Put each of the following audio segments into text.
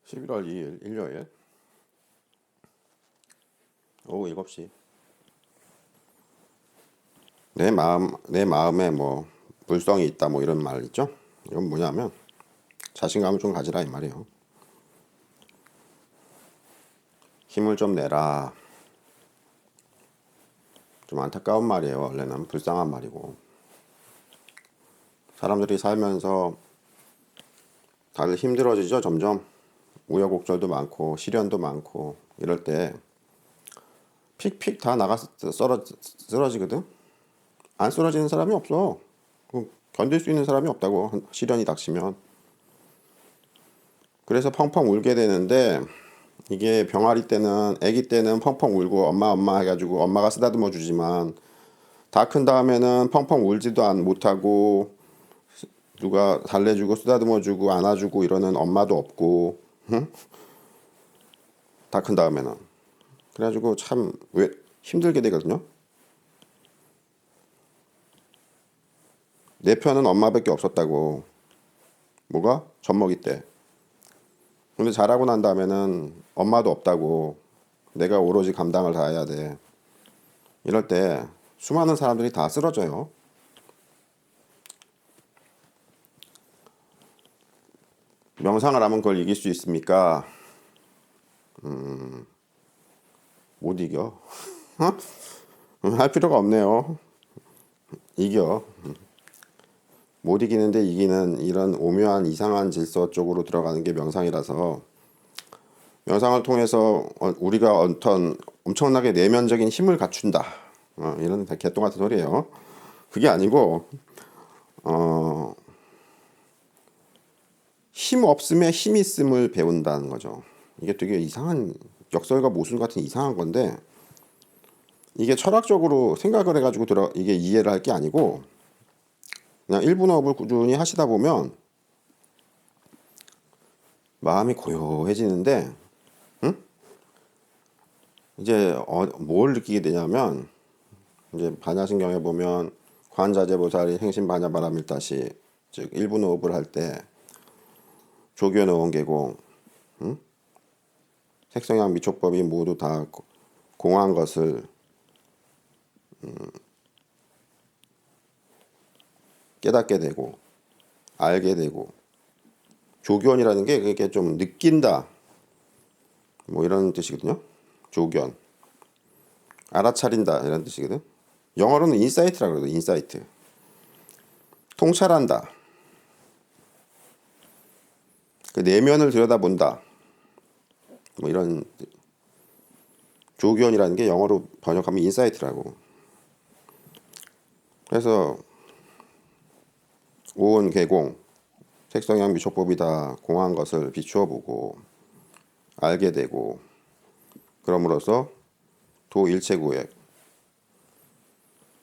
11월 2일 일요일 오후 7시. 내 마음에 뭐 불성이 있다 뭐 이런 말 있죠. 이건 뭐냐면 자신감을 좀 가지라 이 말이에요. 힘을 좀 내라. 좀 안타까운 말이에요. 원래는 불쌍한 말이고, 사람들이 살면서 다들 힘들어지죠. 점점 우여곡절도 많고 시련도 많고 이럴 때 픽픽 다 쓰러지거든. 안 쓰러지는 사람이 없어. 견딜 수 있는 사람이 없다고, 시련이 닥치면. 그래서 펑펑 울게 되는데, 이게 병아리 때는, 아기 때는 펑펑 울고 엄마 해가지고 엄마가 쓰다듬어 주지만, 다 큰 다음에는 펑펑 울지도 못하고 누가 달래주고 쓰다듬어 주고 안아주고 이러는 엄마도 없고, 응? 다 큰 다음에는. 그래가지고 참 왜 힘들게 되거든요. 내 편은 엄마밖에 없었다고. 뭐가? 젖먹이 때. 근데 자라고 난 다음에는 엄마도 없다고. 내가 오로지 감당을 다 해야 돼. 이럴 때 수많은 사람들이 다 쓰러져요. 명상을 하면 그걸 이길 수 있습니까? 못 이겨. 할 필요가 없네요. 이겨. 못 이기는데 이기는 이런 오묘한 이상한 질서 쪽으로 들어가는 게 명상이라서, 명상을 통해서 우리가 어떤 엄청나게 내면적인 힘을 갖춘다. 이런 개똥 같은 소리예요. 그게 아니고 힘 없음에 힘 있음을 배운다는 거죠. 이게 되게 이상한, 역설과 모순 같은 이상한 건데, 이게 철학적으로 생각을 해가지고 이게 이해를 할 게 아니고, 그냥 1분 호흡을 꾸준히 하시다 보면 마음이 고요해지는데, 이제 뭘 느끼게 되냐면, 이제 반야신경에 보면 관자재보살이 행신반야바라밀다시, 즉 1분 호흡을 할 때 조견어원계공, 색성향 미촉법이 모두 다 공한 것을 깨닫게 되고 알게 되고, 조견이라는 게 그게 좀 느낀다 뭐 이런 뜻이거든요. 조견, 알아차린다 이런 뜻이거든. 영어로는 인사이트라고 그러거든. 인사이트. 통찰한다, 그 내면을 들여다본다 뭐 이런. 조견이라는 게 영어로 번역하면 인사이트라고. 그래서 오온 개공, 색성향 미촉법이 다 공한 것을 비추어 보고 알게 되고, 그럼으로써 도일체구획,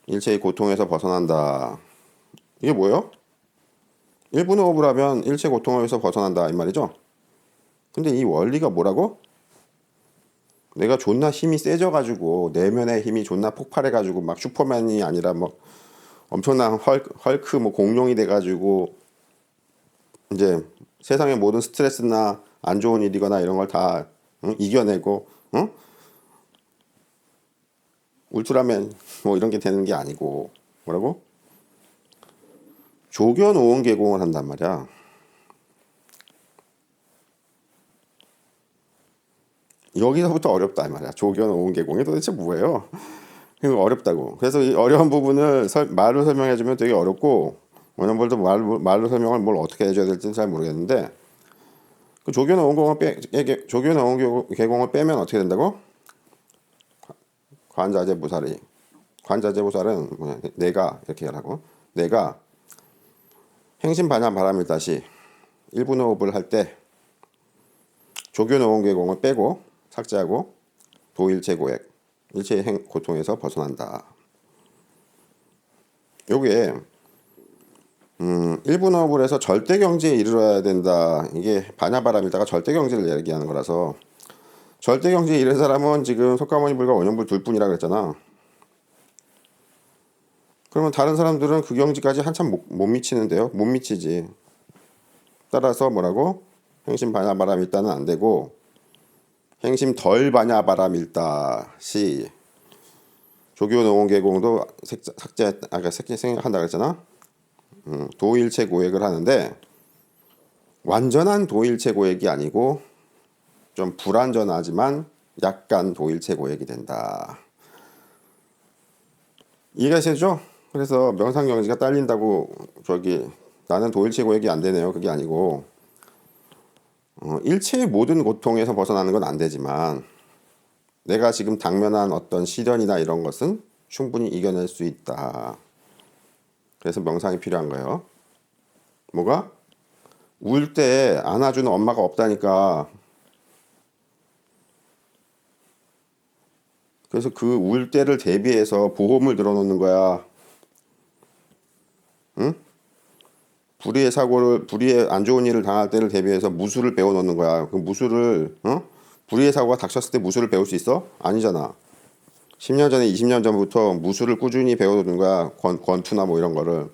일체의 고통에서 벗어난다. 이게 뭐예요? 1분 호흡을 하면 일체 고통에서 벗어난다 이 말이죠. 근데 이 원리가 뭐라고? 내가 존나 힘이 세져가지고, 내면의 힘이 존나 폭발해가지고 막 슈퍼맨이 아니라 뭐 엄청난 헐크 뭐 공룡이 돼가지고 이제 세상의 모든 스트레스나 안 좋은 일이거나 이런 걸 다 이겨내고, 울트라맨 뭐 이런 게 되는 게 아니고, 뭐라고? 조견 오온 계공을 한단 말이야. 여기서부터 어렵다 이 말이야. 조견 오온 계공이 도대체 뭐예요? 어렵다고. 그래서 이 어려운 부분을 말로 설명해주면 되게 어렵고, 원형벌도 말로 설명을 뭘 어떻게 해줘야 될지는 잘 모르겠는데, 그 조견 오온 계공을 빼면 어떻게 된다고? 관자재보살은 뭐냐, 내가 이렇게 하라고. 내가 행신반야 바람일다시 1분 호흡을 할 때 조견 오온 계공을 빼고 삭제하고 도일체고액, 일체의 고통에서 벗어난다. 요게 1분 호흡을 해서 절대 경지에 이르러야 된다. 이게 반야바람일다가 절대 경지를 얘기하는 거라서, 절대 경지에 이른 사람은 지금 석가모니 불과 원형불 둘뿐이라 그랬잖아. 그러면 다른 사람들은 그 경지까지 한참 못 미치는데요. 못 미치지. 따라서 뭐라고? 행심 반야바람 일다는 안 되고 행심 덜 반야바람 일다 시 조교 농원계공도 삭제 아까 생각한다 그랬잖아. 도일체 고액을 하는데 완전한 도일체 고액이 아니고 좀 불완전하지만 약간 도일체 고액이 된다. 이해가 되죠? 그래서 명상경지가 딸린다고 저기 나는 도일체 고액이 안 되네요. 그게 아니고 일체의 모든 고통에서 벗어나는 건 안 되지만 내가 지금 당면한 어떤 시련이나 이런 것은 충분히 이겨낼 수 있다. 그래서 명상이 필요한 거예요. 뭐가? 울 때 안아주는 엄마가 없다니까. 그래서 그 울 때를 대비해서 보험을 들어놓는 거야. 응? 불의의 안 좋은 일을 당할 때를 대비해서 무술을 배워놓는 거야. 그 무술을, 불의의 사고가 닥쳤을 때 무술을 배울 수 있어? 아니잖아. 10년 전에 20년 전부터 무술을 꾸준히 배워두는 거야. 권투나 뭐 이런 거를.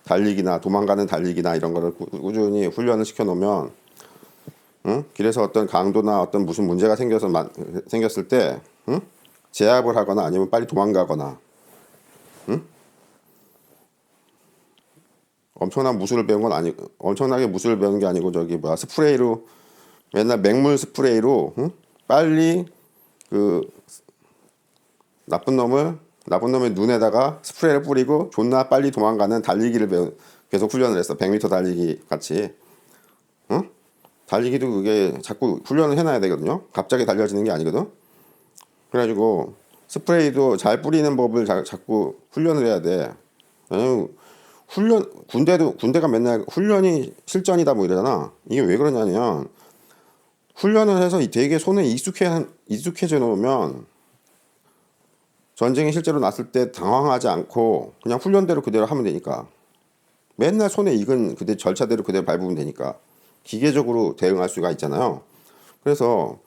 달리기나 도망가는 달리기나 이런 거를 꾸준히 훈련을 시켜놓으면 길에서 어떤 강도나 어떤 무슨 문제가 생겼을 때 제압을 하거나 아니면 빨리 도망가거나 엄청나게 무술을 배운 게 아니고 저기 뭐야 스프레이로 맨날 맹물 스프레이로 빨리 그 나쁜 놈의 눈에다가 스프레이를 뿌리고 존나 빨리 도망가는 달리기를 계속 훈련을 했어. 100m 달리기 같이. 달리기도 그게 자꾸 훈련을 해놔야 되거든요. 갑자기 달려지는 게 아니거든. 그래가지고 스프레이도 잘 뿌리는 법을 자꾸 훈련을 해야 돼. 군대가 맨날 훈련이 실전이다 뭐 이러잖아. 이게 왜 그러냐면 훈련을 해서 되게 손에 익숙해져 놓으면 전쟁이 실제로 났을 때 당황하지 않고 그냥 훈련대로 그대로 하면 되니까. 맨날 손에 익은 그대 절차대로 그대로 밟으면 되니까 기계적으로 대응할 수가 있잖아요. 그래서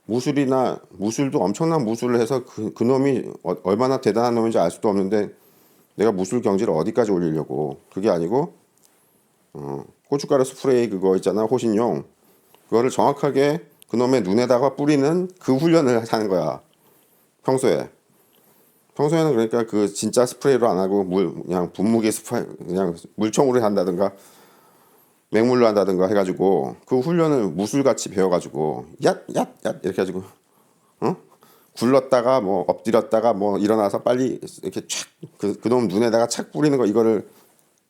무술도 엄청난 무술을 해서 그 놈이 얼마나 대단한 놈인지 알 수도 없는데 내가 무술 경지를 어디까지 올리려고. 그게 아니고 고춧가루 스프레이 그거 있잖아, 호신용. 그거를 정확하게 그놈의 눈에다가 뿌리는 그 훈련을 하는 거야. 평소에는 그러니까 그 진짜 스프레이로 안 하고 그냥 분무기 스프레이 그냥 물총으로 한다든가 맹물로 한다든가 해가지고 그 훈련을 무술같이 배워가지고 얏 이렇게 해가지고 굴렀다가 뭐 엎드렸다가 뭐 일어나서 빨리 이렇게 촥 그놈 눈에다가 착 뿌리는 거 이거를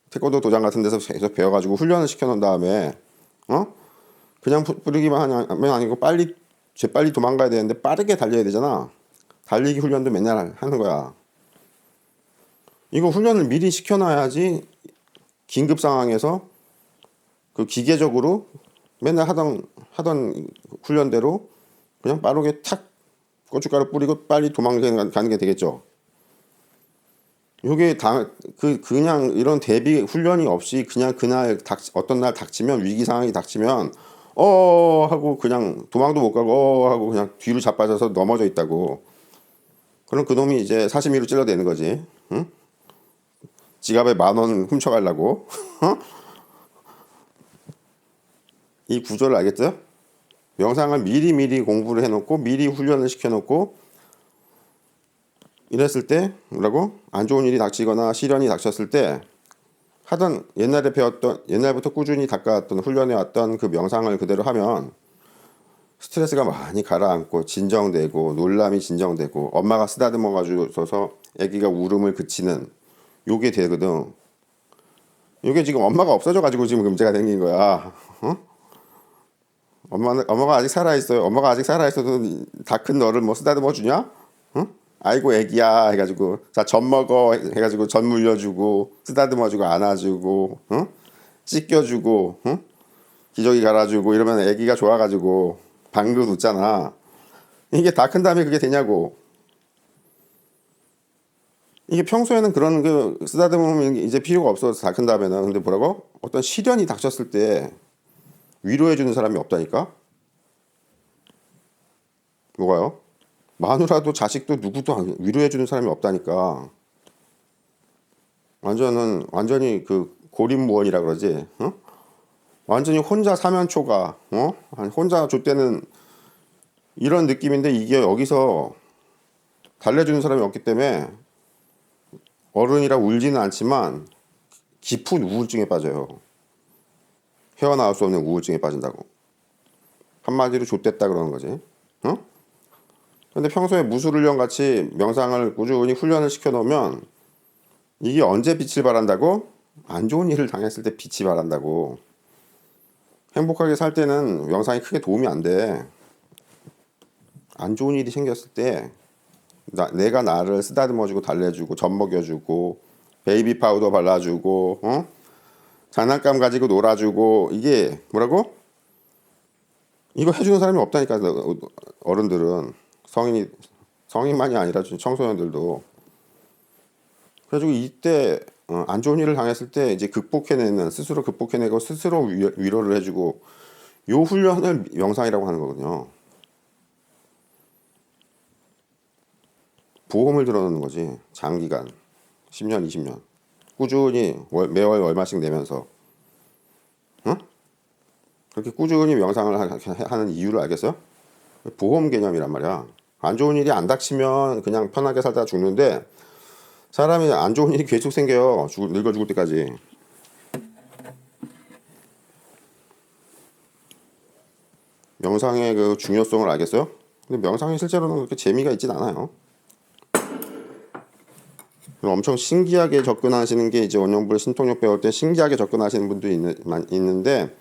태권도 도장 같은 데서 계속 배워가지고 훈련을 시켜놓은 다음에 그냥 뿌리기만 하면 아니고 재빨리 도망가야 되는데 빠르게 달려야 되잖아. 달리기 훈련도 맨날 하는 거야. 이거 훈련을 미리 시켜놔야지 긴급 상황에서 그 기계적으로 맨날 하던 훈련대로 그냥 빠르게 탁 고춧가루 뿌리고 빨리 도망가는 게 되겠죠. 이게 그냥 이런 대비 훈련이 없이 그냥 그날 어떤 날 닥치면 위기 상황이 닥치면 하고 그냥 도망도 못 가고 하고 그냥 뒤로 자빠져서 넘어져 있다고. 그럼 그놈이 이제 사시미로 찔러대는 거지. 응? 지갑에 10,000원 훔쳐가려고. 이 구조를 알겠죠? 명상을 미리 공부를 해놓고 미리 훈련을 시켜놓고 이랬을 때 뭐라고? 안 좋은 일이 닥치거나 시련이 닥쳤을 때 옛날부터 꾸준히 닦아왔던 훈련해왔던 그 명상을 그대로 하면 스트레스가 많이 가라앉고 진정되고 놀람이 진정되고 엄마가 쓰다듬어 가지고서 아기가 울음을 그치는 요게 되거든. 요게 지금 엄마가 없어져 가지고 지금 문제가 생긴 거야. 엄마가 아직 살아있어요. 엄마가 아직 살아있어도 다 큰 너를 뭐 쓰다듬어 주냐? 아이고 애기야 해가지고 자 젖 먹어 해가지고 젖 물려주고 쓰다듬어주고 안아주고 찢겨주고 기저귀 갈아주고 이러면 애기가 좋아가지고 방긋 웃잖아. 이게 다 큰 다음에 그게 되냐고. 이게 평소에는 그런 그 쓰다듬으면 이제 필요가 없어서 다 큰 다음에는. 근데 뭐라고? 어떤 시련이 닥쳤을 때 위로해주는 사람이 없다니까? 뭐가요? 마누라도 자식도 누구도 위로해주는 사람이 없다니까. 완전히 그 고립무원이라 그러지. 완전히 혼자 사면초가 혼자 좆대는 이런 느낌인데 이게 여기서 달래주는 사람이 없기 때문에 어른이라 울지는 않지만 깊은 우울증에 빠져요. 헤어나올 수 없는 우울증에 빠진다고. 한마디로 좆됐다 그러는 거지. 어? 근데 평소에 무술훈련 같이 명상을 꾸준히 훈련을 시켜놓으면 이게 언제 빛을 발한다고? 안 좋은 일을 당했을 때 빛이 발한다고. 행복하게 살 때는 명상이 크게 도움이 안 돼. 안 좋은 일이 생겼을 때 내가 나를 쓰다듬어주고 달래주고 젖 먹여주고 베이비 파우더 발라주고 장난감 가지고 놀아주고 이게 뭐라고? 이거 해주는 사람이 없다니까. 어른들은 성인만이 아니라 청소년들도. 그래가지고 이때 안 좋은 일을 당했을 때 이제 스스로 극복해내고 스스로 위로를 해주고 요 훈련을 명상이라고 하는 거거든요. 보험을 들어놓는 거지. 장기간 10년 20년 꾸준히 매월 얼마씩 내면서 그렇게 꾸준히 명상을 하는 이유를 알겠어요? 보험 개념이란 말이야. 안 좋은 일이 안 닥치면 그냥 편하게 살다 죽는데 사람이 안 좋은 일이 계속 생겨요. 늙어 죽을 때까지. 명상의 그 중요성을 알겠어요? 근데 명상이 실제로는 그렇게 재미가 있진 않아요. 엄청 신기하게 접근하시는 게 이제 원영불 신통력 배울 때 신기하게 접근하시는 분도 있는데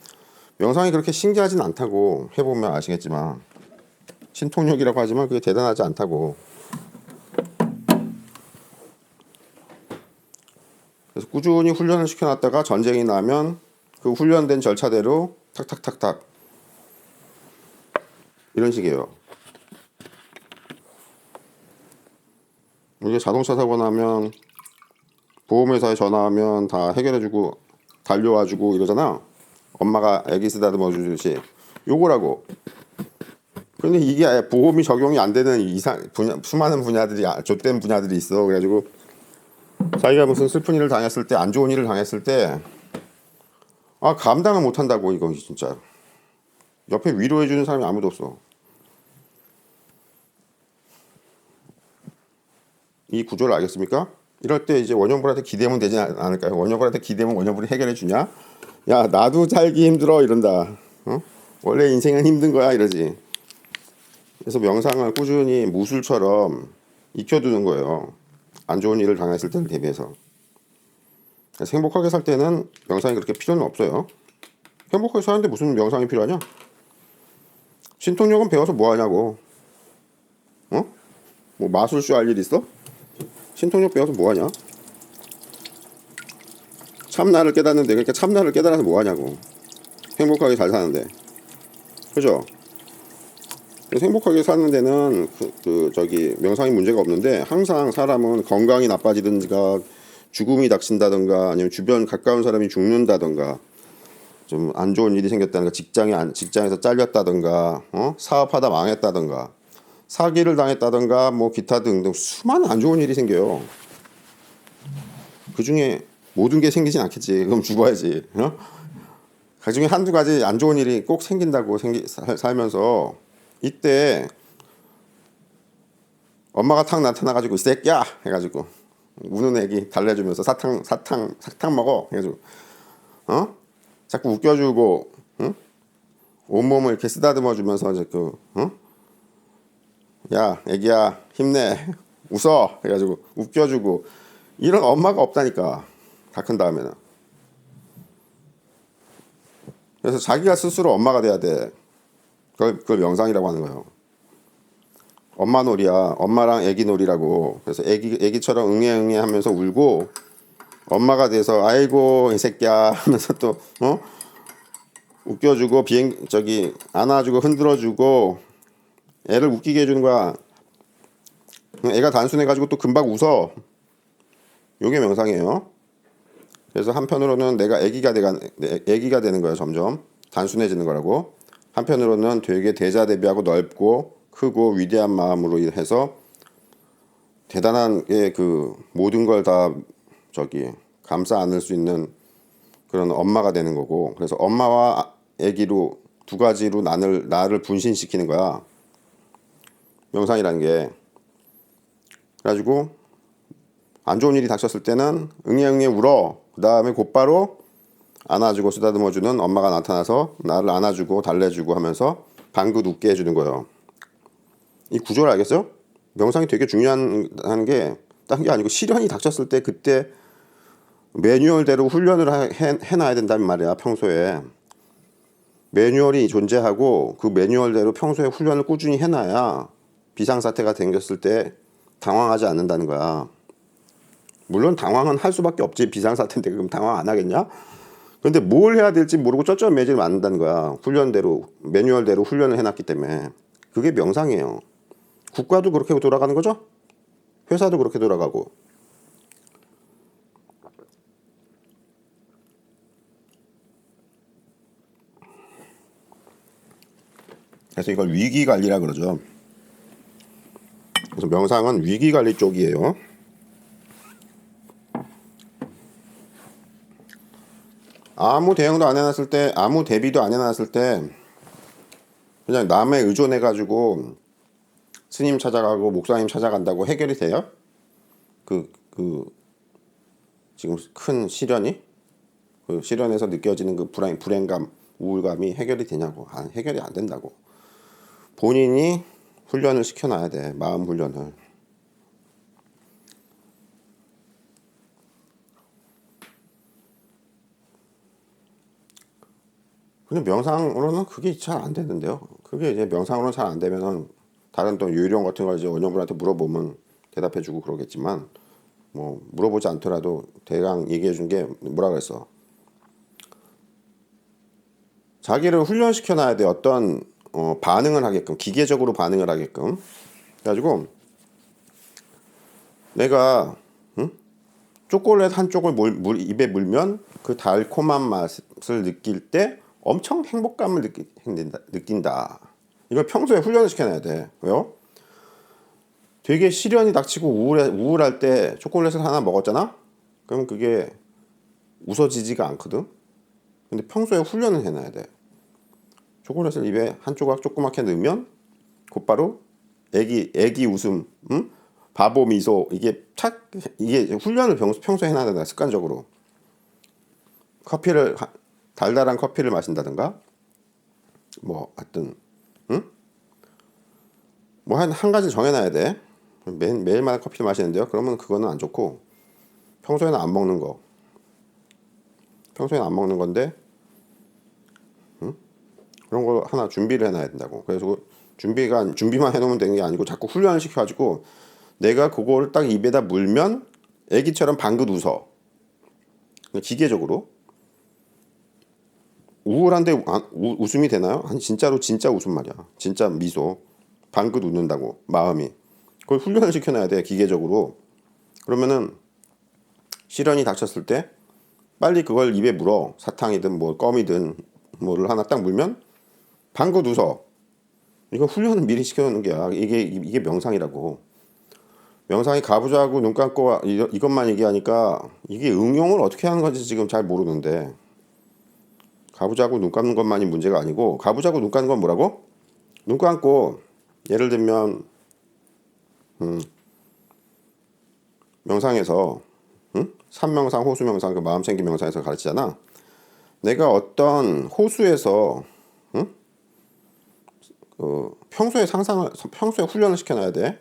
명상이 그렇게 신기하진 않다고. 해보면 아시겠지만 신통력이라고 하지만 그게 대단하지 않다고. 그래서 꾸준히 훈련을 시켜놨다가 전쟁이 나면 그 훈련된 절차대로 탁탁탁탁 이런 식이에요. 이게 자동차 사고 나면 보험회사에 전화하면 다 해결해주고 달려와주고 이러잖아. 엄마가 애기 쓰다듬어 주듯이 요거라고. 근데 이게 아예 보험이 적용이 안 되는 수많은 분야들이 좆된 분야들이 있어. 그래가지고 자기가 무슨 슬픈 일을 당했을 때 안 좋은 일을 당했을 때 감당을 못 한다고. 이거 진짜 옆에 위로해주는 사람이 아무도 없어. 이 구조를 알겠습니까? 이럴 때 이제 원영불한테 기대면 되지 않을까요? 원영불한테 기대면 원영불이 해결해 주냐? 야, 나도 살기 힘들어 이런다. 원래 인생은 힘든 거야 이러지. 그래서 명상을 꾸준히 무술처럼 익혀두는 거예요. 안 좋은 일을 당했을 때를 대비해서. 그래서 행복하게 살 때는 명상이 그렇게 필요는 없어요. 행복하게 사는데 무슨 명상이 필요하냐? 신통력은 배워서 뭐 하냐고. 뭐 마술쇼 할 일 있어? 신통력 배워서 뭐 하냐? 참나를 깨닫는데, 그러니까 참나를 깨달아서 뭐 하냐고. 행복하게 잘 사는데. 그죠? 그래서 행복하게 사는 데는 명상이 문제가 없는데, 항상 사람은 건강이 나빠지든가 죽음이 닥친다든가 아니면 주변 가까운 사람이 죽는다든가 좀 안 좋은 일이 생겼다든가 직장에서 잘렸다든가 사업하다 망했다든가 사기를 당했다든가 뭐 기타 등등 수많은 안 좋은 일이 생겨요. 그중에 모든 게 생기진 않겠지. 그럼 죽어야지. 그중에 한두 가지 안 좋은 일이 꼭 생긴다고 살면서 이때 엄마가 탁 나타나가지고 이 새끼야 해가지고 우는 애기 달래주면서 사탕 먹어 해가지고 자꾸 웃겨주고 온몸을 이렇게 쓰다듬어주면서 야 애기야 힘내 웃어 해가지고 웃겨주고 이런 엄마가 없다니까. 다 큰 다음에는. 그래서 자기가 스스로 엄마가 돼야 돼. 그걸 명상이라고 하는 거예요. 엄마 놀이야. 엄마랑 애기 놀이라고. 그래서 애기처럼 응애 하면서 울고 엄마가 돼서 아이고 이 새끼야 하면서 또 웃겨주고 안아주고 흔들어주고 애를 웃기게 해주는 거야. 애가 단순해가지고 또 금방 웃어. 요게 명상이에요. 그래서 한편으로는 내가 애기가 되는 거야. 점점 단순해지는 거라고. 한편으로는 되게 대자대비하고 넓고 크고 위대한 마음으로 해서 대단한 그 모든 걸 다 감싸 안을 수 있는 그런 엄마가 되는 거고, 그래서 엄마와 아기로 두 가지로 나를 분신시키는 거야. 명상이라는 게. 그래가지고 안 좋은 일이 닥쳤을 때는 응애응애 울어. 그 다음에 곧바로 안아주고 쓰다듬어주는 엄마가 나타나서 나를 안아주고 달래주고 하면서 방긋 웃게 해주는 거예요. 이 구조를 알겠어요? 명상이 되게 중요한 게 딴 게 아니고 시련이 닥쳤을 때 그때 매뉴얼대로 훈련을 해놔야 된다는 말이야. 평소에 매뉴얼이 존재하고 그 매뉴얼대로 평소에 훈련을 꾸준히 해놔야 비상사태가 생겼을 때 당황하지 않는다는 거야. 물론 당황은 할 수밖에 없지. 비상사태인데 그럼 당황 안 하겠냐? 근데 뭘 해야 될지 모르고 쩌쩌매질 않는다는 거야. 훈련대로 매뉴얼대로 훈련을 해놨기 때문에. 그게 명상이에요. 국가도 그렇게 돌아가는 거죠? 회사도 그렇게 돌아가고. 그래서 이걸 위기관리라 그러죠. 그래서 명상은 위기관리 쪽이에요. 아무 대응도 안 해놨을 때, 아무 대비도 안 해놨을 때 그냥 남에 의존해가지고 스님 찾아가고 목사님 찾아간다고 해결이 돼요? 지금 큰 시련이? 그 시련에서 느껴지는 그 불행감, 우울감이 해결이 되냐고. 해결이 안 된다고. 본인이 훈련을 시켜놔야 돼. 마음 훈련을. 근데 명상으로는 그게 잘 안 되는데요. 그게 이제 명상으로는 잘 안 되면은 다른 또 요령 같은 걸 이제 원영분한테 물어보면 대답해주고 그러겠지만 뭐 물어보지 않더라도 대강 얘기해준 게 뭐라 그랬어. 자기를 훈련시켜놔야 돼. 어떤 반응을 하게끔 기계적으로 반응을 하게끔. 그래가지고 내가 초콜릿 한 쪽을 입에 물면 그 달콤한 맛을 느낄 때 엄청 행복감을 느낀다. 이걸 평소에 훈련을 시켜놔야 돼. 왜요? 되게 시련이 닥치고 우울할 때 초콜릿을 하나 먹었잖아? 그럼 그게 웃어지지가 않거든? 근데 평소에 훈련을 해놔야 돼. 초콜릿을 입에 한 조각 조그맣게 넣으면 곧바로 애기 웃음, 바보 미소, 이게 훈련을 평소에 해놔야 된다, 습관적으로. 커피를, 달달한 커피를 마신다든가, 뭐, 하여튼, 뭐, 한 가지 정해놔야 돼. 매일마다 커피를 마시는데요. 그러면 그거는 안 좋고, 평소에는 안 먹는 거. 평소에는 안 먹는 건데, 그런 거 하나 준비를 해놔야 된다고. 그래서 준비만 해놓으면 되는 게 아니고 자꾸 훈련을 시켜가지고 내가 그거를 딱 입에다 물면 애기처럼 방긋 웃어. 기계적으로. 우울한데 웃음이 되나요? 아니 진짜로 진짜 웃음 말이야. 진짜 미소. 방긋 웃는다고 마음이. 그걸 훈련을 시켜놔야 돼 기계적으로. 그러면은 시련이 닥쳤을 때 빨리 그걸 입에 물어. 사탕이든 뭐 껌이든 뭐를 하나 딱 물면 방긋 웃어. 이거 훈련을 미리 시켜놓는 게야. 이게 명상이라고. 명상이 가부좌하고 눈 감고 이것만 얘기하니까 이게 응용을 어떻게 하는 건지 지금 잘 모르는데 가부좌하고 눈 감는 것만이 문제가 아니고 가부좌하고 눈 감는 건 뭐라고? 눈 감고 예를 들면 명상에서 삼명상 호수명상 그 마음챙김 명상에서 가르치잖아. 내가 어떤 호수에서 평소에 훈련을 시켜놔야 돼.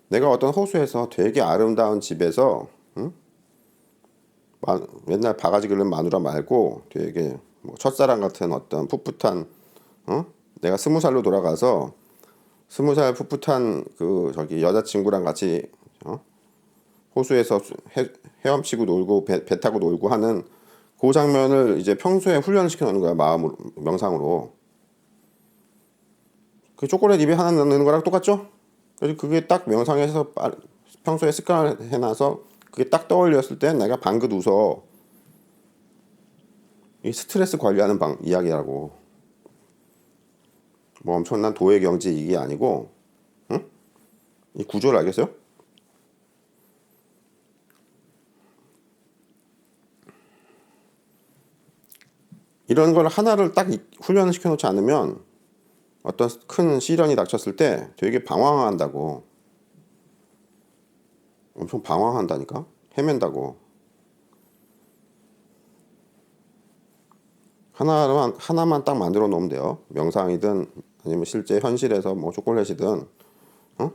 내가 어떤 호수에서 되게 아름다운 집에서 맨날 바가지 긁는 마누라 말고 되게 뭐 첫사랑 같은 어떤 풋풋한 내가 20살로 돌아가서 20살 풋풋한 그 저기 여자친구랑 같이 호수에서 헤엄치고 놀고 배 타고 놀고 하는 그 장면을 이제 평소에 훈련시켜 놓는 거야. 마음으로 명상으로. 그 초콜릿 입에 하나 넣는 거랑 똑같죠? 그래서 그게 딱 명상에서 평소에 습관을 해놔서 그게 딱 떠올렸을 때 내가 방긋 웃어. 이 스트레스 관리하는 이야기라고. 뭐 엄청난 도의 경지 이게 아니고, 이 구조를 알겠어요? 이런 걸 하나를 딱 훈련을 시켜놓지 않으면 어떤 큰 시련이 닥쳤을 때 되게 방황한다고. 엄청 방황한다니까? 헤맨다고. 하나만 딱 만들어 놓으면 돼요. 명상이든 아니면 실제 현실에서 뭐 초콜릿이든.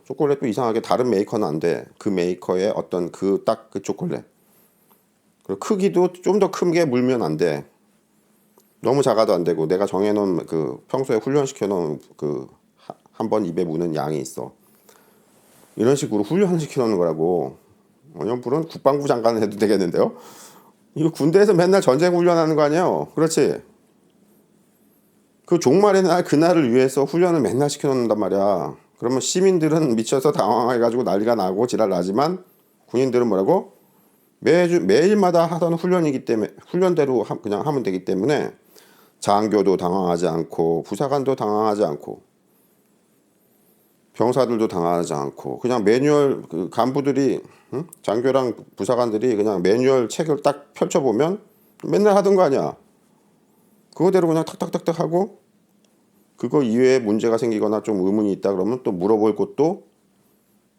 초콜릿도 이상하게 다른 메이커는 안 돼. 그 메이커의 어떤 그 초콜릿. 그리고 크기도 좀 더 크게 물면 안 돼. 너무 작아도 안 되고, 내가 정해놓은 평소에 훈련시켜놓은 한 번 입에 무는 양이 있어. 이런 식으로 훈련을 시켜놓는 거라고. 원년불은 국방부 장관을 해도 되겠는데요? 이거 군대에서 맨날 전쟁 훈련하는 거 아니에요? 그렇지? 그 종말의 날 그날을 위해서 훈련을 맨날 시켜놓는단 말이야. 그러면 시민들은 미쳐서 당황해가지고 난리가 나고 지랄 나지만 군인들은 뭐라고? 매일마다 하던 훈련이기 때문에 훈련대로 그냥 하면 되기 때문에 장교도 당황하지 않고 부사관도 당황하지 않고 병사들도 당황하지 않고 그냥 매뉴얼 간부들이 장교랑 부사관들이 그냥 매뉴얼 책을 딱 펼쳐보면 맨날 하던 거 아니야. 그거대로 그냥 탁탁탁탁 하고 그거 이외에 문제가 생기거나 좀 의문이 있다 그러면 또 물어볼 것도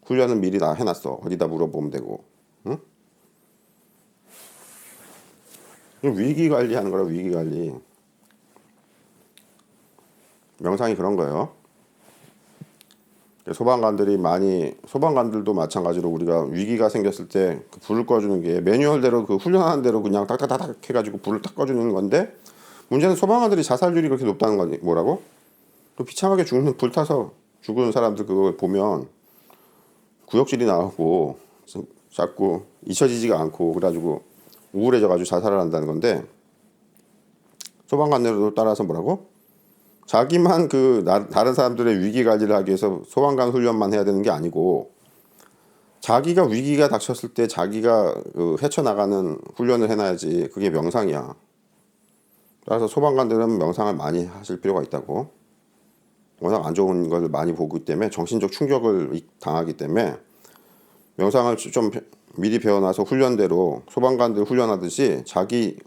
훈련을 미리 다 해놨어. 어디다 물어보면 되고. 응? 위기 관리하는 거라. 위기 관리. 명상이 그런 거예요. 소방관들도 마찬가지로 우리가 위기가 생겼을 때 불을 꺼주는 게 매뉴얼대로 훈련하는 대로 그냥 딱딱딱 해가지고 불을 딱 꺼주는 건데, 문제는 소방관들이 자살률이 그렇게 높다는 거지. 뭐라고? 또 비참하게 불타서 죽은 사람들 그걸 보면 구역질이 나오고 자꾸 잊혀지지가 않고 그래가지고 우울해져가지고 자살을 한다는 건데, 소방관들도 따라서 뭐라고? 자기만 다른 사람들의 위기 관리를 하기 위해서 소방관 훈련만 해야 되는 게 아니고 자기가 위기가 닥쳤을 때 자기가 헤쳐나가는 훈련을 해놔야지. 그게 명상이야. 따라서 소방관들은 명상을 많이 하실 필요가 있다고. 워낙 안 좋은 걸 많이 보기 때문에 정신적 충격을 당하기 때문에 명상을 좀 미리 배워놔서 훈련대로 소방관들 훈련하듯이 자기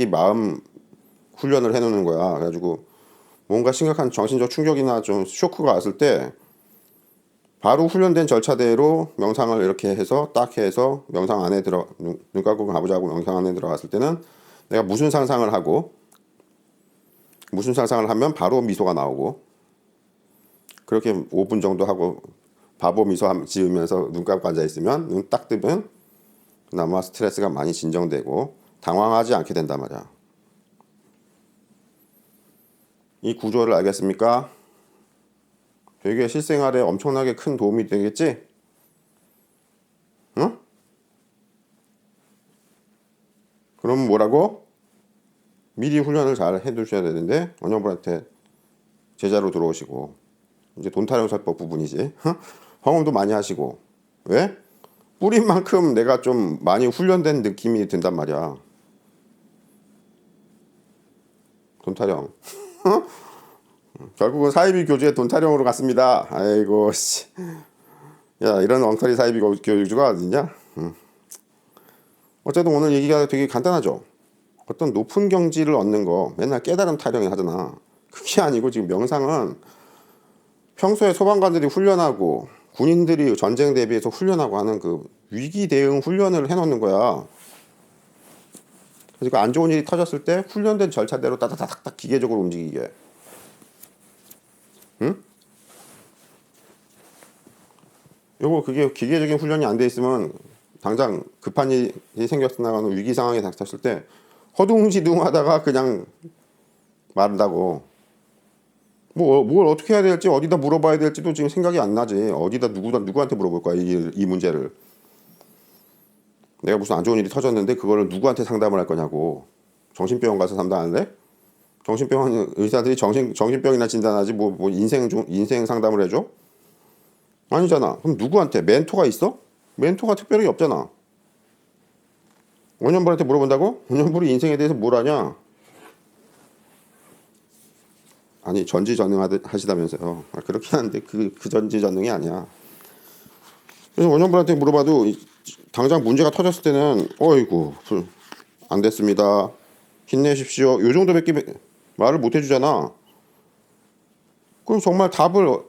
마음 훈련을 해놓는 거야. 그래가지고 뭔가 심각한 정신적 충격이나 좀 쇼크가 왔을 때 바로 훈련된 절차대로 명상을 이렇게 해서 딱 해서 명상 안에 눈 감고 가보자고 명상 안에 들어갔을 때는 내가 무슨 상상을 하면 바로 미소가 나오고, 그렇게 5분 정도 하고 바보 미소 지으면서 눈 감고 앉아있으면 눈 딱 뜨면 그나마 스트레스가 많이 진정되고 당황하지 않게 된단 말이야. 이 구조를 알겠습니까? 되게 실생활에 엄청나게 큰 도움이 되겠지? 응? 그럼 뭐라고? 미리 훈련을 잘 해두셔야 되는데 원영분한테 제자로 들어오시고 이제 돈타령설법 부분이지. 황음도 많이 하시고. 왜? 뿌린 만큼 내가 좀 많이 훈련된 느낌이 든단 말이야. 돈타령. 결국은 사이비 교주의 돈타령으로 갔습니다. 아이고 씨. 야, 이런 엉터리 사이비 교주가 어딨냐? 어쨌든 오늘 얘기가 되게 간단하죠. 어떤 높은 경지를 얻는 거 맨날 깨달음 타령이 하잖아. 그게 아니고 지금 명상은 평소에 소방관들이 훈련하고 군인들이 전쟁 대비해서 훈련하고 하는 위기 대응 훈련을 해놓는 거야. 그래서 안 좋은 일이 터졌을 때 훈련된 절차대로 따닥따닥 기계적으로 움직이게. 응? 그게 기계적인 훈련이 안 돼 있으면 당장 급한 일이 생겼나가는 위기 상황에 닥쳤을 때 허둥지둥하다가 그냥 말한다고. 뭘 어떻게 해야 될지 어디다 물어봐야 될지도 지금 생각이 안 나지. 어디다 누구한테 물어볼 거야 이 문제를. 내가 무슨 안 좋은 일이 터졌는데 그거를 누구한테 상담을 할 거냐고. 정신병원 가서 상담할래? 정신병원 의사들이 정신병이나 진단하지 뭐 인생 상담을 해줘? 아니잖아. 그럼 누구한테? 멘토가 있어? 멘토가 특별히 없잖아. 원년불한테 물어본다고? 원년불이 인생에 대해서 뭘 아냐? 아니 전지전능 하시다면서요. 그렇긴 한데 그 전지전능이 아니야. 그래서 원년불한테 물어봐도 당장 문제가 터졌을 때는 어이구 안 됐습니다. 힘내십시오. 요 정도밖에 말을 못 해주잖아. 그럼 정말 답을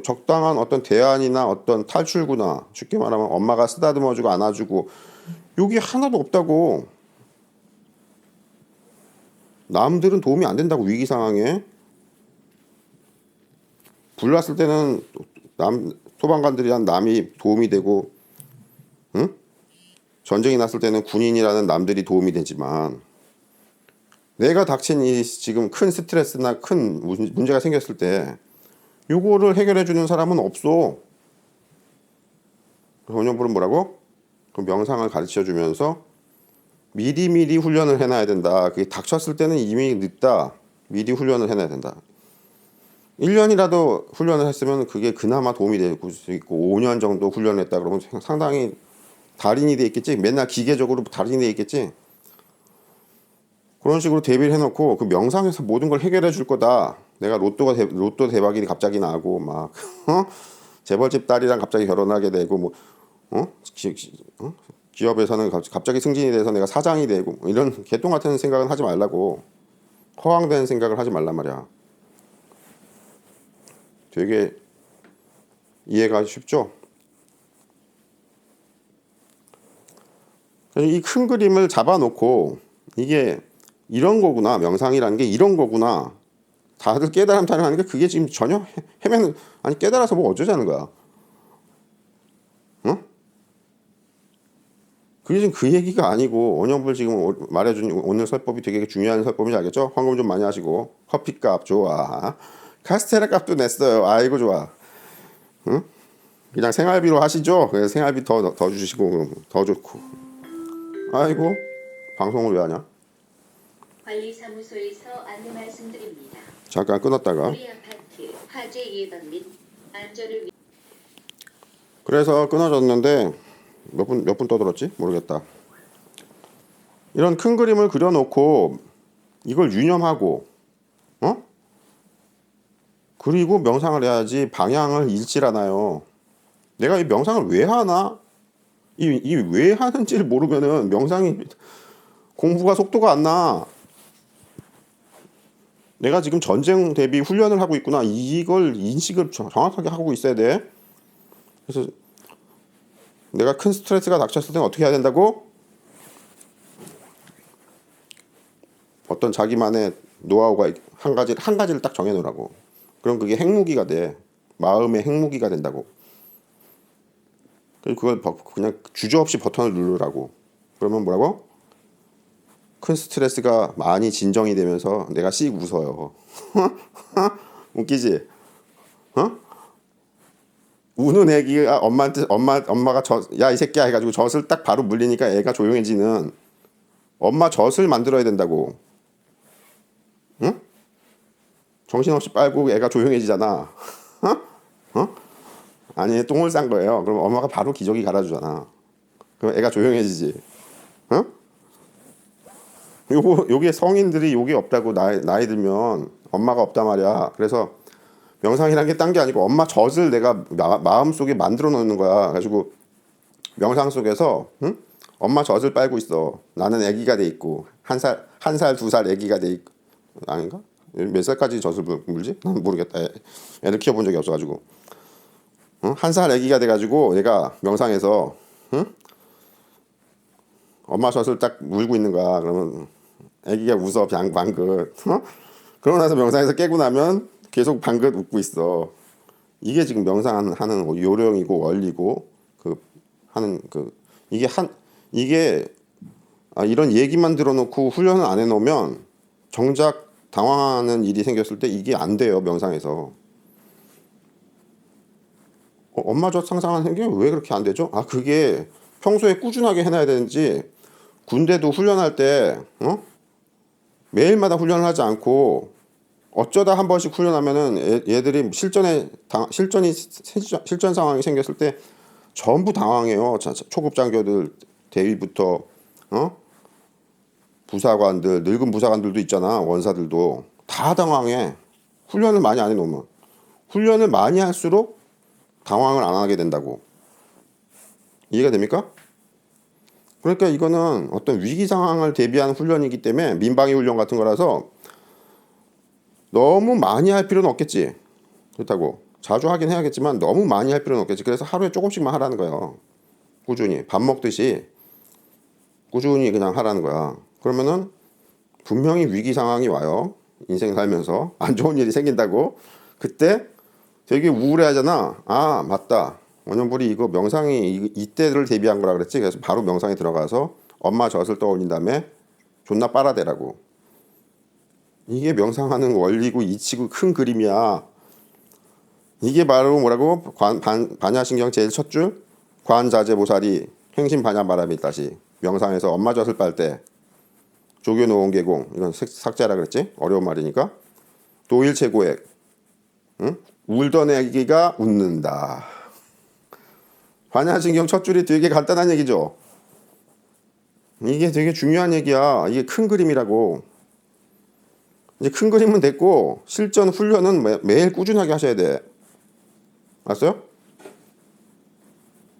적당한 어떤 대안이나 어떤 탈출구나, 쉽게 말하면 엄마가 쓰다듬어주고 안아주고, 요게 하나도 없다고. 남들은 도움이 안 된다고. 위기 상황에 불났을 때는 소방관들이란 남이 도움이 되고, 응? 전쟁이 났을 때는 군인이라는 남들이 도움이 되지만, 내가 닥친 이 지금 큰 스트레스나 큰 문제가 생겼을 때 요거를 해결해 주는 사람은 없어. 원영불은 뭐라고? 그 명상을 가르쳐 주면서 미리미리 훈련을 해놔야 된다. 그게 닥쳤을 때는 이미 늦다. 미리 훈련을 해놔야 된다. 1년이라도 훈련을 했으면 그게 그나마 도움이 될 수 있고, 5년 정도 훈련을 했다 그러면 상당히 달인이 돼 있겠지. 맨날 기계적으로 달인이 돼 있겠지. 그런 식으로 대비를 해놓고 그 명상에서 모든 걸 해결해 줄 거다. 내가 로또 대박이 갑자기 나고 막 재벌집 딸이랑 갑자기 결혼하게 되고 뭐 기업에서는 갑자기 승진이 돼서 내가 사장이 되고 뭐 이런 개똥 같은 생각은 하지 말라고. 허황된 생각을 하지 말란 말이야. 되게 이해가 쉽죠? 이 큰 그림을 잡아놓고 이게 이런 거구나. 명상이라는 게 이런 거구나. 다들 깨달음 타령하는 게 그게 지금 전혀 헤매는, 아니 깨달아서 뭐 어쩌자는 거야. 응? 그게 지금 그 얘기가 아니고, 원영불 지금 말해준 오늘 설법이 되게 중요한 설법인지 알겠죠? 황금 좀 많이 하시고, 커피값 좋아, 카스테라 값도 냈어요. 아이고 좋아. 응? 그냥 생활비로 하시죠. 그래서 생활비 더 주시고 더 좋고. 아이고 방송을 왜 하냐? 관리사무소에서 안내 말씀드립니다. 잠깐 끊었다가. 우리 아파트 화재 예방 및 안전을 위해 그래서 끊어졌는데 몇 분 떠들었지? 모르겠다. 이런 큰 그림을 그려놓고 이걸 유념하고, 그리고 명상을 해야지 방향을 잃질 않아요. 내가 이 명상을 왜 하나? 이 왜 하는지를 모르면은 명상이 공부가 속도가 안 나. 내가 지금 전쟁 대비 훈련을 하고 있구나. 이걸 인식을 정확하게 하고 있어야 돼. 그래서 내가 큰 스트레스가 닥쳤을 때는 어떻게 해야 된다고? 어떤 자기만의 노하우가 한 가지를 딱 정해놓으라고. 그럼 그게 핵무기가 돼. 마음의 핵무기가 된다고. 그걸 그냥 주저없이 버튼을 누르라고. 그러면 뭐라고? 큰 스트레스가 많이 진정이 되면서 내가 씩 웃어요. 웃기지? 우는 애기가 엄마가 야 이 새끼야 해가지고 젖을 딱 바로 물리니까 애가 조용해지는 엄마 젖을 만들어야 된다고. 응? 정신없이 빨고 애가 조용해지잖아. 아니 똥을 싼 거예요. 그럼 엄마가 바로 기저귀 갈아주잖아. 그럼 애가 조용해지지. 응? 요게 성인들이 요게 없다고 나이 들면 엄마가 없단 말이야. 그래서 명상이란 게 딴 게 아니고 엄마 젖을 내가 마음속에 만들어 놓는 거야. 그래가지고 명상 속에서 엄마 젖을 빨고 있어. 나는 아기가 돼 있고 한 살, 2살 아기가 돼 있고. 아닌가? 몇 살까지 젖을 물지? 난 모르겠다. 애를 키워본 적이 없어가지고. 한 살 아기가 돼가지고 내가 명상에서 엄마 젖을 딱 물고 있는 거야. 그러면 아기가 웃어 방긋. 그러고 나서 명상에서 깨고 나면 계속 방긋 웃고 있어. 이게 지금 명상하는 요령이고 원리고 그 하는 그 이게 이런 얘기만 들어놓고 훈련을 안 해놓으면 정작 당황하는 일이 생겼을 때 이게 안 돼요. 명상에서. 엄마 젖 상상하는 게 왜 그렇게 안 되죠? 그게 평소에 꾸준하게 해놔야 되는지 군대도 훈련할 때 매일마다 훈련을 하지 않고 어쩌다 한 번씩 훈련하면은 얘들이 실전 상황이 생겼을 때 전부 당황해요. 초급 장교들 대위부터 부사관들, 늙은 부사관들도 있잖아. 원사들도 다 당황해. 훈련을 많이 안 해놓으면. 훈련을 많이 할수록 당황을 안 하게 된다고. 이해가 됩니까? 그러니까 이거는 어떤 위기 상황을 대비하는 훈련이기 때문에 민방위 훈련 같은 거라서 너무 많이 할 필요는 없겠지. 그렇다고 자주 하긴 해야겠지만 너무 많이 할 필요는 없겠지. 그래서 하루에 조금씩만 하라는 거예요. 꾸준히 밥 먹듯이 꾸준히 그냥 하라는 거야. 그러면은 분명히 위기 상황이 와요. 인생 살면서 안 좋은 일이 생긴다고. 그때 되게 우울해하잖아. 아 맞다. 원년불이 이거 명상이 이때를 대비한 거라 그랬지. 그래서 바로 명상에 들어가서 엄마 젖을 떠올린 다음에 존나 빨아대라고. 이게 명상하는 원리고 이치고 큰 그림이야. 이게 바로 뭐라고? 반야신경 제일 첫 줄 관자재보살이 행심반야바라밀 다시 명상에서 엄마 젖을 빨 때 조교노원계공 이건 삭제하라 그랬지? 어려운 말이니까 도일체고액 응? 울던 애기가 웃는다. 반야신경 첫 줄이 되게 간단한 얘기죠. 이게 되게 중요한 얘기야. 이게 큰 그림이라고. 이제 큰 그림은 됐고 실전 훈련은 매일 꾸준하게 하셔야 돼. 알았어요?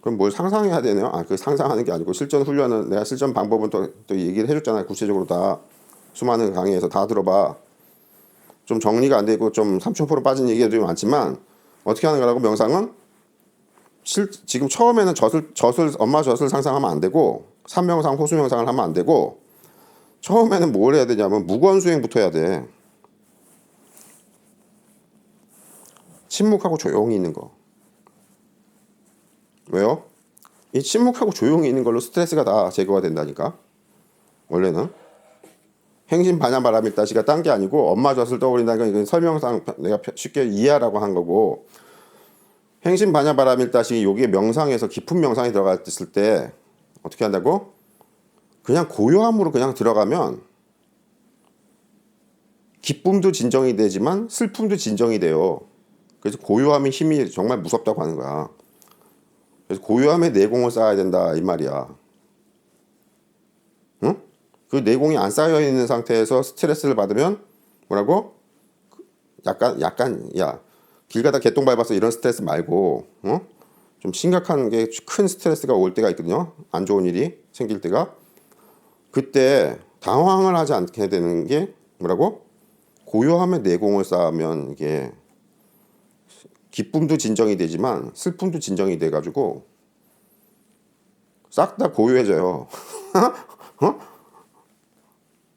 그럼 뭘 상상해야 되네요? 아, 그 상상하는 게 아니고 실전 훈련은 내가 실전 방법은 또 얘기를 해줬잖아요. 구체적으로 다 수많은 강의에서 다 들어봐. 좀 정리가 안 되고 좀 30% 빠진 얘기가 좀 많지만 어떻게 하는 거라고 명상은 지금 처음에는 엄마 젖을 상상하면 안 되고 삼명상 호수명상을 하면 안 되고 처음에는 뭘 해야 되냐면 무건수행부터 해야 돼. 침묵하고 조용히 있는 거. 왜요? 이 침묵하고 조용히 있는 걸로 스트레스가 다 제거가 된다니까. 원래는 행심반야바라밀다시가 딴 게 아니고 엄마 젖을 떠올린다는 건 설명상 내가 쉽게 이해하라고 한 거고 행심반야바라밀다시 요게 명상에서 깊은 명상에 들어갔을 때 어떻게 한다고? 그냥 고요함으로 그냥 들어가면 기쁨도 진정이 되지만 슬픔도 진정이 돼요. 그래서 고요함의 힘이 정말 무섭다고 하는 거야. 그래서 고요함에 내공을 쌓아야 된다 이 말이야. 응? 그 내공이 안 쌓여 있는 상태에서 스트레스를 받으면 뭐라고? 약간 야 길 가다 개똥 밟아서 이런 스트레스 말고 좀 심각한 게 큰 스트레스가 올 때가 있거든요. 안 좋은 일이 생길 때가 그때 당황을 하지 않게 되는 게 뭐라고? 고요함에 내공을 쌓으면 이게 기쁨도 진정이 되지만 슬픔도 진정이 돼가지고 싹 다 고요해져요.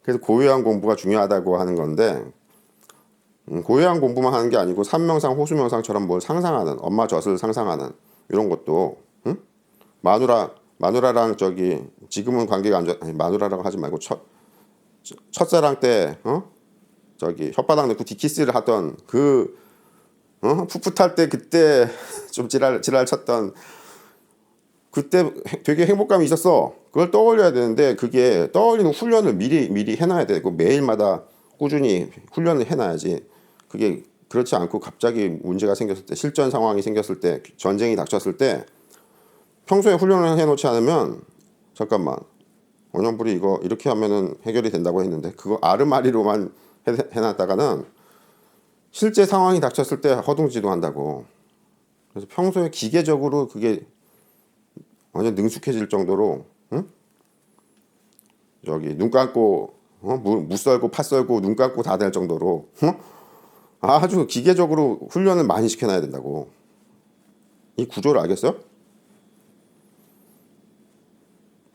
그래서 고요한 공부가 중요하다고 하는 건데 고요한 공부만 하는 게 아니고 삼명상 호수명상처럼 뭘 상상하는 엄마 젖을 상상하는 이런 것도 마누라랑 저기 지금은 관계가 안 좋아 아니 마누라라고 하지 말고 첫사랑 때 저기 혓바닥 넣고 디키스를 하던 그 풋풋할 때 그때 좀 지랄 쳤던 그때 되게 행복감이 있었어. 그걸 떠올려야 되는데 그게 떠올리는 훈련을 미리 해놔야 되고 매일마다 꾸준히 훈련을 해놔야지. 그게 그렇지 않고 갑자기 문제가 생겼을 때 실전 상황이 생겼을 때 전쟁이 닥쳤을 때 평소에 훈련을 해놓지 않으면 잠깐만 원형불이 이거 이렇게 하면은 해결이 된다고 했는데 그거 아르마리로만 해놨다가는 실제 상황이 닥쳤을 때 허둥지둥 한다고. 그래서 평소에 기계적으로 그게 완전 능숙해질 정도로 저기 눈 감고 무 썰고 팥 썰고 눈 감고 다 될 정도로 아주 기계적으로 훈련을 많이 시켜놔야 된다고. 이 구조를 알겠어요?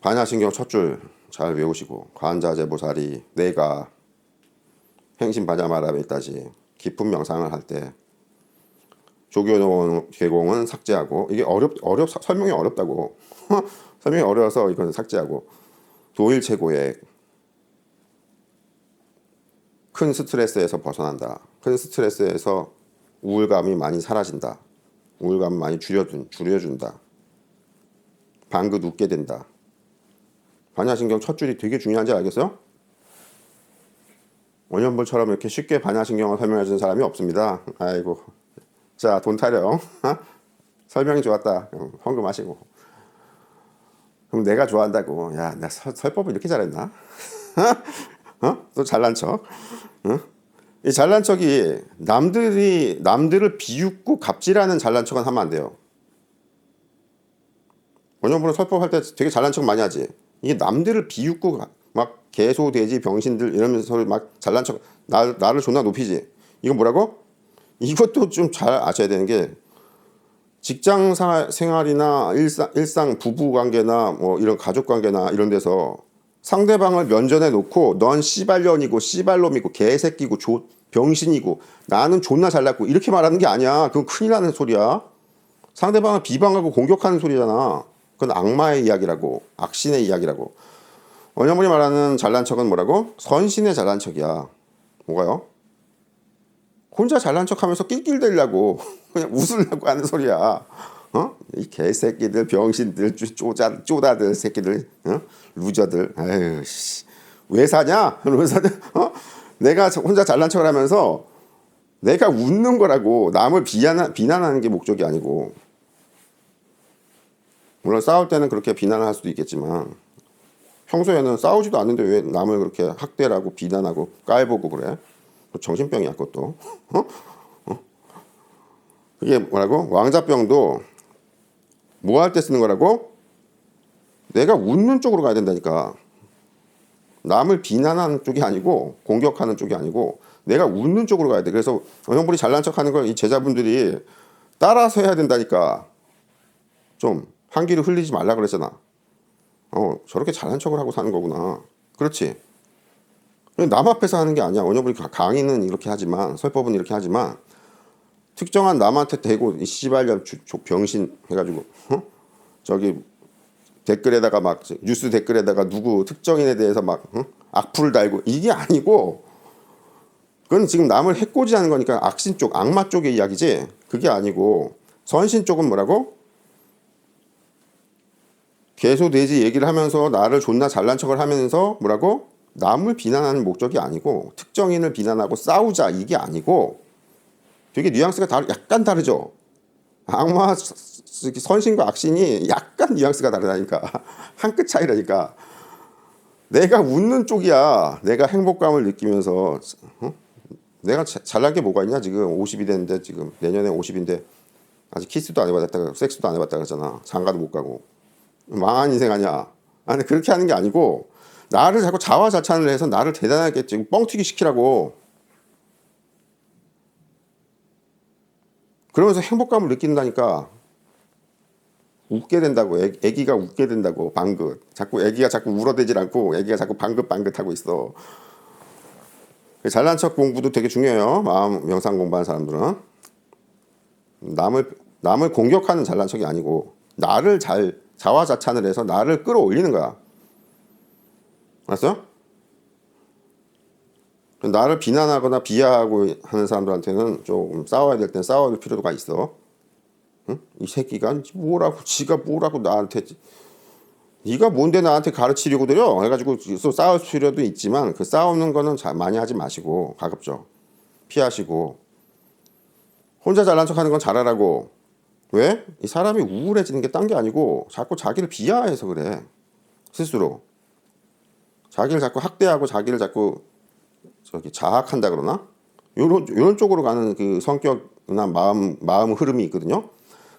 반야신경 첫 줄 잘 외우시고 관자재보살이 내가 행심반야바라밀다시 깊은 명상을 할 때 조교노 계공은 삭제하고 이게 설명이 어렵다고 설명이 어려워서 이건 삭제하고 도일체고액 큰 스트레스에서 벗어난다. 큰 스트레스에서 우울감이 많이 사라진다. 우울감을 많이 줄여준다. 방긋 웃게 된다. 반야신경 첫 줄이 되게 중요한지 알겠어요? 원년불처럼 이렇게 쉽게 반야신경을 설명해주는 사람이 없습니다. 아이고 자 돈 타령 설명이 좋았다. 헌금하시고 그럼 내가 좋아한다고 야 나 설법을 이렇게 잘했나? 또 잘난 척 이 잘난 척이 남들을 비웃고 갑질하는 잘난 척은 하면 안 돼요. 원년불은 설법할 때 되게 잘난 척 많이 하지. 이게 남들을 비웃고 막 개소 돼지 병신들 이러면서 막 잘난 척 나를 존나 높이지. 이건 뭐라고? 이것도 좀 잘 아셔야 되는 게 직장 생활이나 일상 부부 관계나 뭐 이런 가족 관계나 이런 데서 상대방을 면전에 놓고 넌 씨발년이고 씨발놈이고 개새끼고 병신이고 나는 존나 잘났고 이렇게 말하는 게 아니야. 그건 큰일 나는 소리야. 상대방을 비방하고 공격하는 소리잖아. 그건 악마의 이야기라고, 악신의 이야기라고. 원영분이 말하는 잘난 척은 뭐라고? 선신의 잘난 척이야. 뭐가요? 혼자 잘난 척하면서 낄낄대려고 그냥 웃으려고 하는 소리야. 어? 이 개새끼들, 병신들, 쪼다들 새끼들, 어? 루저들. 아유, 씨. 왜 사냐? 왜 사냐? 어? 내가 혼자 잘난 척을 하면서 내가 웃는 거라고. 남을 비난하는 게 목적이 아니고. 물론 싸울 때는 그렇게 비난을 할 수도 있겠지만 평소에는 싸우지도 않는데 왜 남을 그렇게 학대라고 비난하고 깔보고 그래? 정신병이야 그것도. 어? 그게 뭐라고? 왕자병도 뭐 할 때 쓰는 거라고? 내가 웃는 쪽으로 가야 된다니까. 남을 비난하는 쪽이 아니고 공격하는 쪽이 아니고 내가 웃는 쪽으로 가야 돼. 그래서 형분이 잘난 척하는 걸 이 제자분들이 따라서 해야 된다니까. 좀 한기를 흘리지 말라 그랬잖아. 저렇게 잘난 척을 하고 사는 거구나. 그렇지. 남 앞에서 하는 게 아니야. 원효분이 강의는 이렇게 하지만 설법은 이렇게 하지만 특정한 남한테 대고 이 씨발년 병신 해가지고 저기 댓글에다가 막 뉴스 댓글에다가 누구 특정인에 대해서 막 악플을 달고 이게 아니고 그건 지금 남을 해코지하는 거니까 악신 쪽 악마 쪽의 이야기지. 그게 아니고 선신 쪽은 뭐라고? 개소 돼지 얘기를 하면서 나를 존나 잘난 척을 하면서 뭐라고? 남을 비난하는 목적이 아니고 특정인을 비난하고 싸우자 이게 아니고 되게 뉘앙스가 약간 다르죠. 악마 선신과 악신이 약간 뉘앙스가 다르다니까. 한 끗 차이라니까. 내가 웃는 쪽이야. 내가 행복감을 느끼면서 내가 잘난 게 뭐가 있냐 지금 50이 됐는데 지금 내년에 50인데 아직 키스도 안 해봤다가 섹스도 안 해봤다 그러잖아. 장가도 못 가고 망한 인생 아니야. 아니 그렇게 하는 게 아니고 나를 자꾸 자화자찬을 해서 나를 대단하게 지금 뻥튀기 시키라고. 그러면서 행복감을 느낀다니까. 웃게 된다고. 애기가 웃게 된다고. 방긋. 자꾸 애기가 자꾸 울어대질 않고 애기가 자꾸 방긋방긋하고 있어. 잘난 척 공부도 되게 중요해요. 마음 명상 공부하는 사람들은. 남을 공격하는 잘난 척이 아니고 나를 자화자찬을 해서 나를 끌어올리는 거야. 알았어? 나를 비난하거나 비하하고 하는 사람들한테는 조금 싸워야 될 땐 싸워야 될 필요가 있어. 응? 이 새끼가 지가 뭐라고 나한테 네가 뭔데 나한테 가르치려고 들여? 해가지고 싸울 필요도 있지만 그 싸우는 거는 많이 하지 마시고 가급적 피하시고 혼자 잘난 척하는 건 잘하라고. 왜? 이 사람이 우울해지는 게 딴 게 아니고 자꾸 자기를 비하해서 그래. 스스로 자기를 자꾸 학대하고 자기를 자꾸 자학한다 그러나? 요런 쪽으로 가는 그 성격이나 마음 흐름이 있거든요.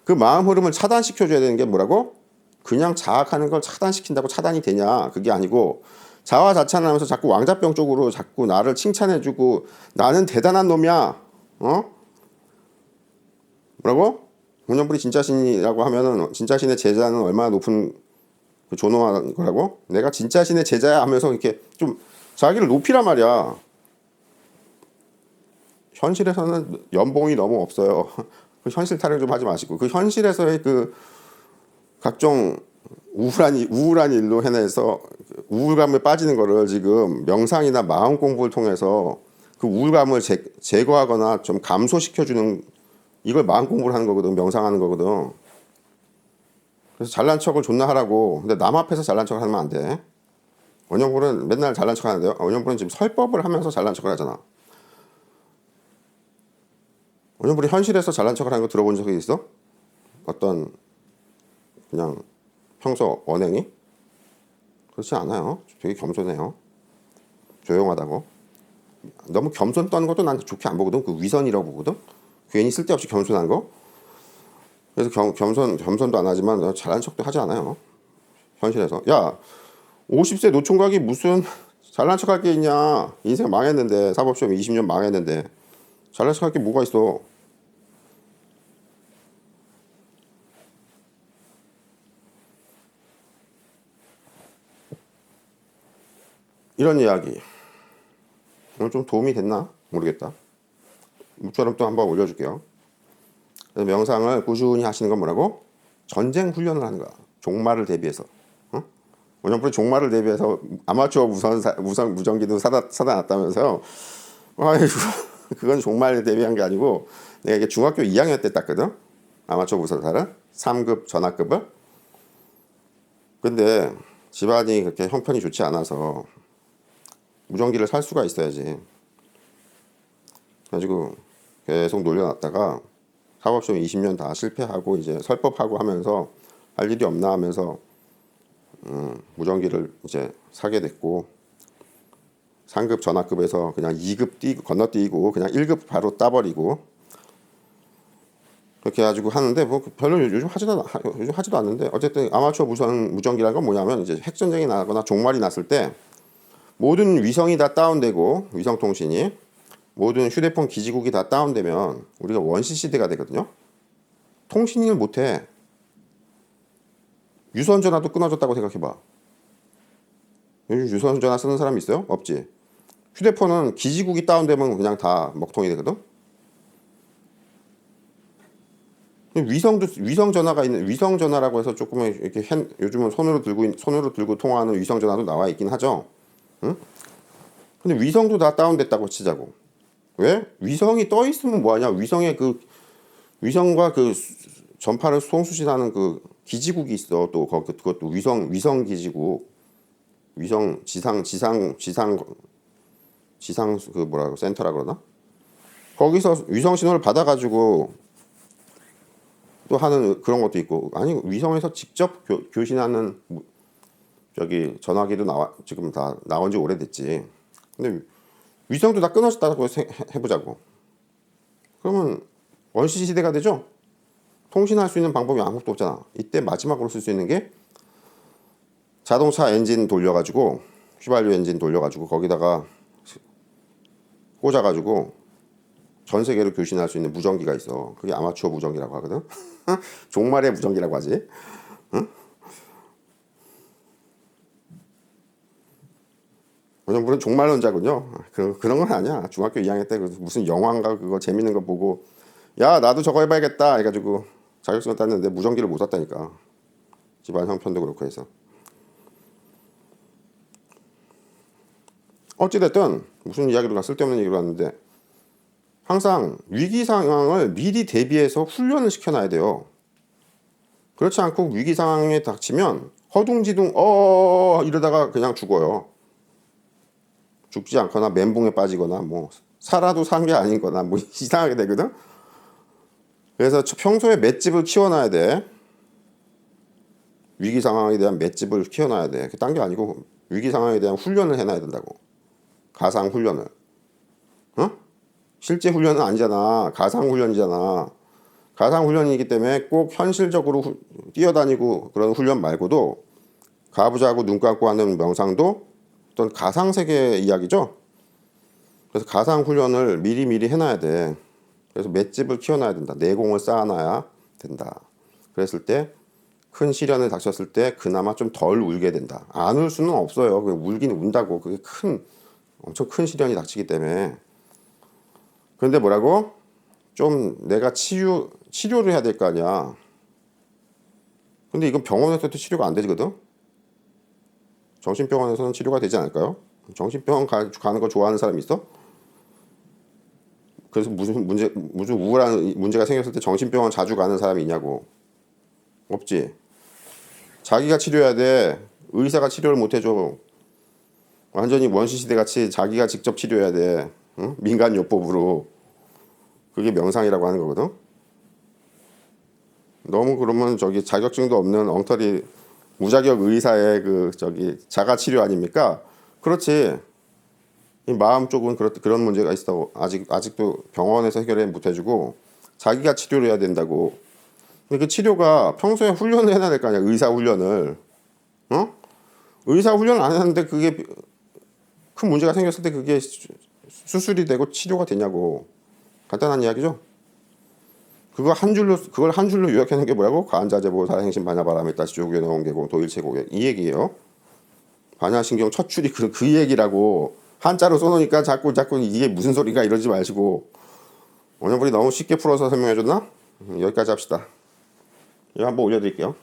그 마음 흐름을 차단시켜 줘야 되는 게 뭐라고? 그냥 자학하는 걸 차단시킨다고 차단이 되냐? 그게 아니고 자화자찬을 하면서 자꾸 왕자병 쪽으로 자꾸 나를 칭찬해 주고 나는 대단한 놈이야. 뭐라고? 원영불이 진짜신이라고 하면은 진짜신의 제자는 얼마나 높은 존엄한 거라고? 내가 진짜신의 제자야 하면서 이렇게 좀 자기를 높이란 말이야. 현실에서는 연봉이 너무 없어요. 그 현실 타령 좀 하지 마시고 그 현실에서의 그 각종 우울한 일로 해내서 우울감에 빠지는 거를 지금 명상이나 마음 공부를 통해서 그 우울감을 제거하거나 좀 감소시켜주는 이걸 마음 공부를 하는 거거든. 명상하는 거거든. 그래서 잘난 척을 존나 하라고. 근데 남 앞에서 잘난 척을 하면 안 돼. 원영불은 맨날 잘난 척 하는데요. 원영불은 지금 설법을 하면서 잘난 척을 하잖아. 원영불이 현실에서 잘난 척을 하는 거 들어본 적이 있어? 어떤 그냥 평소 언행이? 그렇지 않아요. 되게 겸손해요. 조용하다고. 너무 겸손 떠는 것도 난 좋게 안 보거든. 그 위선이라고 보거든. 괜히 쓸데없이 겸손한 거. 그래서 겸손도 안 하지만 잘난 척도 하지 않아요. 현실에서. 야, 50세 노총각이 무슨 잘난 척할 게 있냐. 인생 망했는데, 사법시험 20년 망했는데 잘난 척할 게 뭐가 있어. 이런 이야기 오늘 좀 도움이 됐나 모르겠다. 모처럼 또 한번 올려줄게요. 그래서 명상을 꾸준히 하시는 건 뭐라고? 전쟁 훈련을 하는 거야. 종말을 대비해서. 원영프로 종말을 대비해서 아마추어 우선 무전기도 사다 놨다면서요. 아이고, 그건 종말을 대비한 게 아니고 내가 이게 중학교 2학년 때 땄거든. 아마추어 무선사를 3급 전학급을. 근데 집안이 그렇게 형편이 좋지 않아서 무전기를 살 수가 있어야지. 그래가지고 계속 놀려놨다가 사법시험 20년 다 실패하고 이제 설법하고 하면서 할 일이 없나 하면서 무전기를 이제 사게 됐고, 상급 전학급에서 그냥 2급 건너뛰고 그냥 1급 바로 따버리고 그렇게 해가지고 하는데 뭐 별로 요즘 하지도 않는데, 어쨌든 아마추어 무전기라는 건 뭐냐면 이제 핵전쟁이 나거나 종말이 났을 때 모든 위성이 다 다운되고, 위성통신이 모든 휴대폰 기지국이 다 다운되면 우리가 원시 시대가 되거든요. 통신을 못해. 유선전화도 끊어졌다고 생각해봐. 요즘 유선전화 쓰는 사람 있어요? 없지. 휴대폰은 기지국이 다운되면 그냥 다 먹통이 되거든. 위성전화가 있는, 위성전화라고 해서 조금 이렇게 요즘은 손으로 들고 통화하는 위성전화도 나와 있긴 하죠. 응? 근데 위성도 다 다운됐다고 치자고. 왜? 위성이 떠 있으면 뭐하냐? 위성과 그 전파를 송수신하는 그 기지국이 있어. 또 그것도 위성 기지국, 지상 그 뭐라고 센터라 그러나? 거기서 위성 신호를 받아가지고 또 하는 그런 것도 있고, 아니 위성에서 직접 교신하는 저기 전화기도 지금 다 나온 지 오래됐지. 근데 위성도 다 끊어졌다고 해보자고. 그러면 원시 시대가 되죠. 통신할 수 있는 방법이 아무것도 없잖아. 이때 마지막으로 쓸 수 있는 게 자동차 엔진 돌려가지고, 휘발유 엔진 돌려가지고 거기다가 꽂아가지고 전 세계로 교신할 수 있는 무전기가 있어. 그게 아마추어 무전기라고 하거든. 종말의 무전기라고 하지. 응? 물론 종말론자군요. 그런 건 아니야. 중학교 2학년 때 무슨 영화인가 그거 재밌는 거 보고 야 나도 저거 해봐야겠다 해가지고 자격증을 땄는데 무전기를 못 땄다니까. 집안 형편도 그렇고 해서. 어찌됐든 무슨 이야기를 쓸데없는 얘기를 하는데, 항상 위기 상황을 미리 대비해서 훈련을 시켜놔야 돼요. 그렇지 않고 위기 상황에 닥치면 허둥지둥 이러다가 그냥 죽어요. 죽지 않거나 멘붕에 빠지거나 뭐 살아도 산 게 아닌거나 뭐 이상하게 되거든. 그래서 평소에 맷집을 키워놔야 돼. 위기 상황에 대한 맷집을 키워놔야 돼. 딴 게 아니고 위기 상황에 대한 훈련을 해놔야 된다고. 가상 훈련을. 어? 실제 훈련은 아니잖아. 가상 훈련이잖아. 가상 훈련이기 때문에 꼭 현실적으로 뛰어다니고 그런 훈련 말고도 가부좌고 눈 감고 하는 명상도 어떤 가상 세계 이야기죠. 그래서 가상 훈련을 미리 해놔야 돼. 그래서 맷집을 키워놔야 된다. 내공을 쌓아놔야 된다. 그랬을 때 큰 시련을 닥쳤을 때 그나마 좀 덜 울게 된다. 안 울 수는 없어요. 울긴 운다고. 그게 엄청 큰 시련이 닥치기 때문에. 그런데 뭐라고? 좀 내가 치료를 해야 될 거 아니야. 근데 이건 병원에서도 치료가 안 되거든. 정신병원에서는 치료가 되지 않을까요? 정신병원 가는 거 좋아하는 사람 있어? 그래서 무슨 우울한 문제가 생겼을 때 정신병원 자주 가는 사람이 있냐고. 없지. 자기가 치료해야 돼. 의사가 치료를 못 해줘. 완전히 원시시대 같이 자기가 직접 치료해야 돼. 응? 민간요법으로. 그게 명상이라고 하는 거거든. 너무 그러면 자격증도 없는 엉터리 무자격 의사의 자가 치료 아닙니까? 그렇지. 이 마음 쪽은 그런 문제가 있어. 아직도 병원에서 해결해 못 해주고 자기가 치료를 해야 된다고. 근데 그 치료가 평소에 훈련을 해놔야 될 거 아니야. 의사 훈련을. 어? 의사 훈련을 안 했는데 그게 큰 문제가 생겼을 때 그게 수술이 되고 치료가 되냐고. 간단한 이야기죠. 그걸 한 줄로 요약해놓은 게 뭐라고? 관자재보 사행신 반야바람에 따시 조국에 나온 게고 도일체 고객 이 얘기예요. 반야신경 첫 줄이 그 얘기라고. 한자로 써놓으니까 자꾸 이게 무슨 소리가 이러지 마시고. 오늘 우리 너무 쉽게 풀어서 설명해줬나? 여기까지 합시다. 이거 한번 올려드릴게요.